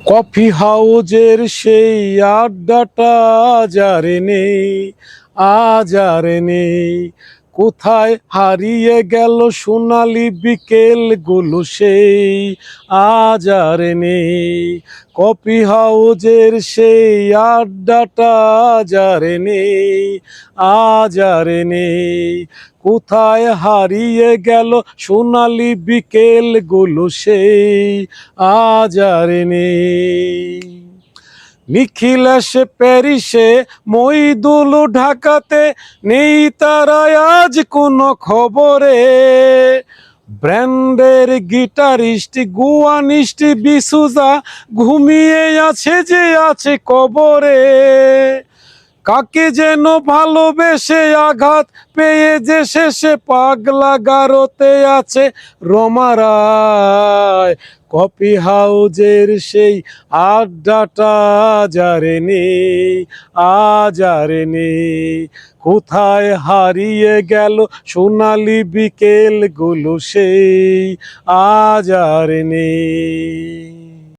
Coffee হাউজের সেই আড্ডাটা যারে নেই, আজ আর নেই। কোথায় হারিয়ে গেল সোনালি বিকেল গুলো সেই, আজ আর নেই। কফি হাউজের সেই আড্ডাটা যারে নেই, আজ আর নেই। কোথায় হারিয়ে গেল সোনালি বিকেল গুলো সেই, আজ আর নেই। নিখিল এসে প্যারিসে, মইদুল ঢাকাতে, নেই তারা আজ কোনো খবরে। ব্র্যান্ডের গিটারিস্ট গুয়ানিস্ট বিসুজা ঘুমিয়ে আছে যে আছে কবরে। কাকে যেন ভালোবেসে আঘাত পেয়ে যে শেষে পাগলা গারোতে আছে রমা রায়। কফি হাউজের সেই আড্ডাটা যারে নেই, আজ আর নেই। কোথায় হারিয়ে গেল সোনালি বিকেল গুলো সেই, আজ আর নেই।